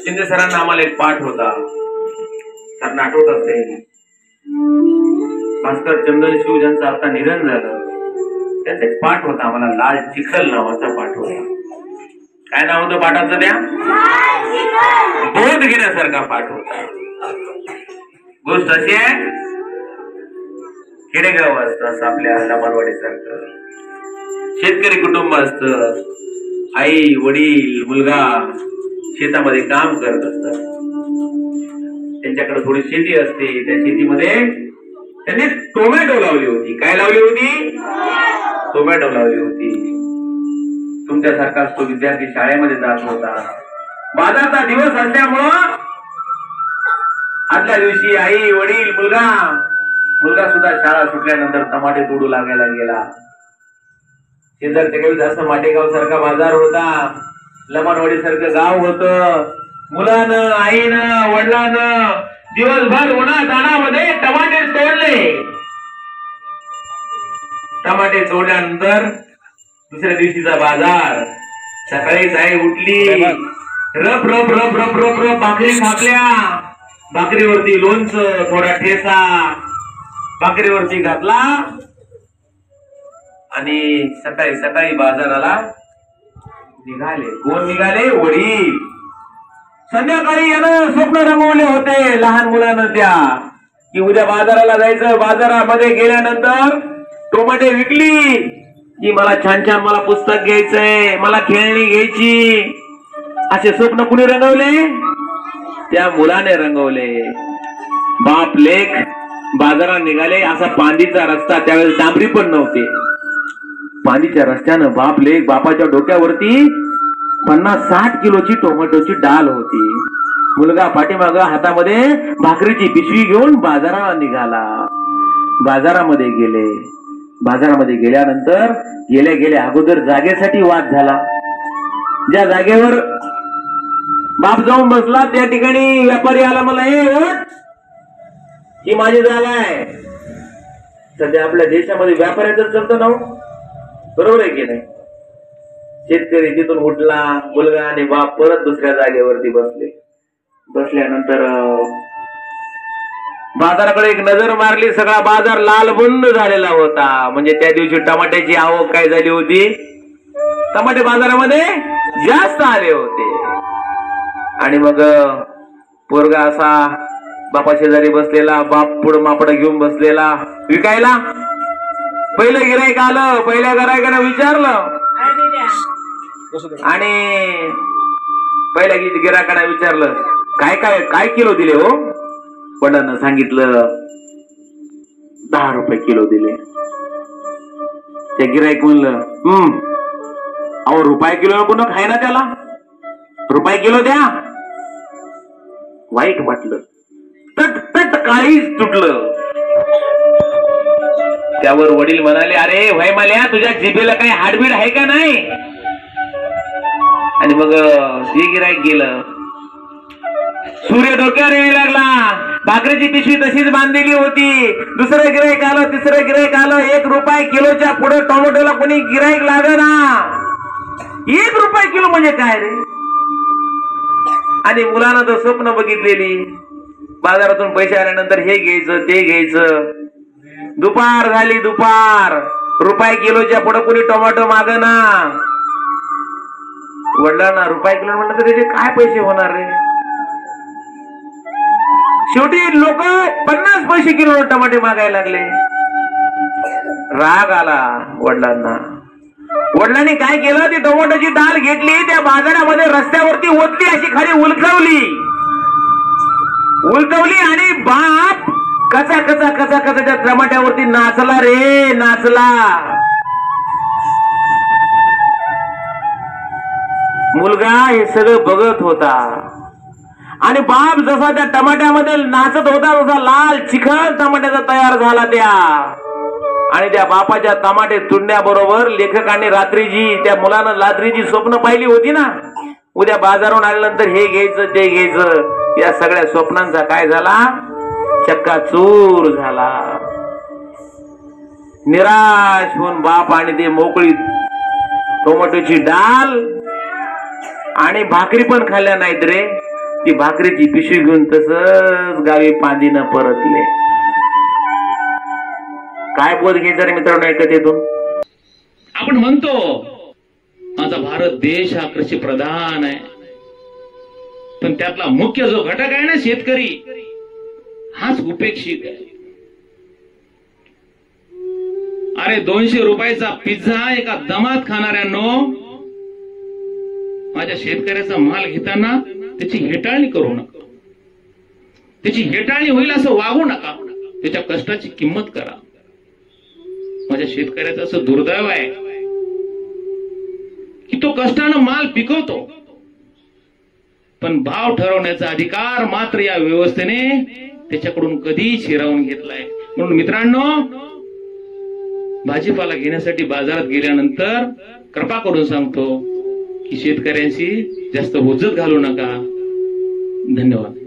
शिंदे सरांना आम्हाला एक पाठ होता, सरांना आठवत असेल, भास्कर चंदन शिव ज्यांचं आता निधन झालं, त्याचा एक पाठ होता आम्हाला, लाल चिखल नावाचा पाठ होता. काय नाव होतं पाठाचं? त्या बोध घेण्यासारखा पाठ होता. गोष्ट अशी आहे, खेडेगाव असतं असं आपल्या लबानवाडी सारखं, शेतकरी कुटुंब असतं, आई वडील मुलगा शेतामध्ये काम करत असतात, त्यांच्याकडे थोडी शेती असते, त्या शेतीमध्ये त्यांनी टोमॅटो लावली होती. काय लावली होती? टोमॅटो लावली होती. तुमच्यासारखा तो विद्यार्थी शाळेमध्ये जात होता, बाजारचा दिवस असल्यामुळं आदल्या दिवशी आई वडील मुलगा सुद्धा शाळा सुटल्यानंतर टमाटे तोडू लागायला गेला. शेजारच्या काही जास्त माटेगाव सारखा बाजार होता, लमानवाडी सारखं गाव होतं. मुलानं आईनं वडिलानं दिवसभर उन्हातानामध्ये टमाटे तोडले. टमाटे तोडल्यानंतर दुसऱ्या दिवशीचा बाजार, सकाळी आई उठली, रप रप रप रप रप रप भाकरी खापल्या, भाकरीवरती लोणचं, थोडा ठेचा भाकरीवरती घातला आणि सकाळी सकाळी बाजाराला निघाले. कोण निघाले? वडील. संध्याकाळी यानं स्वप्न रंगवले होते लहान मुलानं त्या, की उद्या बाजाराला जायचं, बाजारामध्ये गेल्यानंतर टोमॅटे विकली की मला छान छान मला पुस्तक घ्यायचंय, मला खेळणी घ्यायची, असे स्वप्न कुणी रंगवले? त्या मुलाने रंगवले. बाप लेख बाजारात निघाले. असा पांदीचा रस्ता, त्यावेळेस डांबरी पण नव्हते, पांदीच्या रस्त्यानं बाप लेख, बापाच्या डोक्यावरती 50-60 किलोची टोमॅटोची डाल होती. मुलगा पाठीमागं हातामध्ये भाकरीची पिशवी घेऊन बाजाराला निघाला. बाजारामध्ये गेले. बाजारामध्ये गेल्यानंतर गेल्या अगोदर जागेसाठी वाद झाला. ज्या जागेवर बाप जाऊन बसला त्या ठिकाणी व्यापारी आला, मला ही माझी जागा आहे. सध्या आपल्या देशामध्ये व्यापाऱ्याचं चालतं ना, बरोबर आहे की नाही? शेतकरी तिथून उठला, मुलगा आणि बाप परत दुसऱ्या जागेवरती बसले. बसल्यानंतर बाजाराकडे एक नजर मारली. सगळा बाजार लालबुंद झालेला होता. म्हणजे त्या दिवशी टमाट्याची आवक काय झाली होती? टमाटे बाजारामध्ये जास्त आले होते. आणि मग पोरगा असा बापा शेजारी बसलेला, बाप पुढं मापड घेऊन बसलेला विकायला. पहिलं गिराईक आलं, पहिल्या गिराईकानं विचारलं आणि पहिल्या गिराईकानं विचारलं, काय काय काय किलो दिले हो? वडिलांना सांगितलं 10 रुपये किलो दिले. त्या गिराईक म्हणलं, अहो रुपये किलो नको ना, खाय ना त्याला, रुपये किलो द्या. वाईट वाटलं, तट काळीच तुटलं. त्यावर वडील म्हणाले, अरे भाई माल्या, तुझ्या जिभेला काही हाडबीड आहे का नाही? आणि मग हे गिराईक गेलं. सूर्य डोक्यावर यायला लागला. भाकरीची पिशवी तशीच बांधलेली होती. दुसरं गिराईक आलं, तिसरं गिराईक आलं. 1 रुपये किलोच्या पुढे टोमॅटोला कोणी गिराईक लागेना. 1 रुपये किलो म्हणजे काय रे? आणि मुलानं तर स्वप्न बघितलेली, बाजारातून पैसे आल्यानंतर हे घ्यायचं ते घ्यायचं. दुपार झाली, दुपार. रुपये किलोच्या पुढे कोणी टोमॅटो मागेना. वडिलांना रुपये किलो म्हणलं तर त्याचे काय पैसे होणार रे? शेवटी लोक 50 पैसे किलो टमाटे मागायला लागले. राग आला वडिलांना. वडिलांनी काय केलं, ती टोमॅटोची डाल घेतली, त्या बाजारामध्ये रस्त्यावरती ओतली, अशी खाली उलटवली आणि बाप कचा कचा कचा कचा त्या टमाट्यावरती नाचला रे, नाचला. मुलगा हे सगळं बघत होता आणि बाप जसा त्या टमाट्यामध्ये नाचत होता तसा लाल चिखल टमाट्याचा तयार झाला त्या. आणि त्या बापाच्या टमाटे तुडण्याबरोबर लेखकांनी रात्रीची, त्या मुलानं रात्रीची स्वप्न पाहिली होती ना, उद्या बाजारून आल्यानंतर हे घ्यायचं ते घ्यायचं, या सगळ्या स्वप्नांचा काय झाला? चक्काचूर झाला. निराश होऊन बाप आणि ते मोकळी टोमॅटोची डाल आणि भाकरी पण खाल्ल्या नाहीत रे. ती भाकरीची पिशवी घेऊन तसंच गावी पांदीनं परतले. काय बोध घ्यायचा रे मित्रांनो एकतेतून? आपण म्हणतो माझा भारत देश हा कृषी प्रधान आहे, पण त्यातला मुख्य जो घटक आहे ना शेतकरी, हाच उपेक्षित आहे. अरे 200 रुपयाचा पिझ्झा एका दमात खाणाऱ्यांनो, माझ्या शेतकऱ्याचा माल घेताना त्याची हेटाळणी करू नका. त्याची हेटाळणी होईल असं वागू नका. त्याच्या कष्टाची किंमत करा. माझ्या शेतकऱ्याचं असं दुर्दैव आहे की तो कष्टानं माल पिकवतो, पण भाव ठरवण्याचा अधिकार मात्र या व्यवस्थेने त्याच्याकडून कधीच हिरावून घेतलाय. म्हणून मित्रांनो, भाजीपाला घेण्यासाठी बाजारात गेल्यानंतर कृपा करून सांगतो की शेतकऱ्यांशी जास्त हुज्जत घालू नका. धन्यवाद.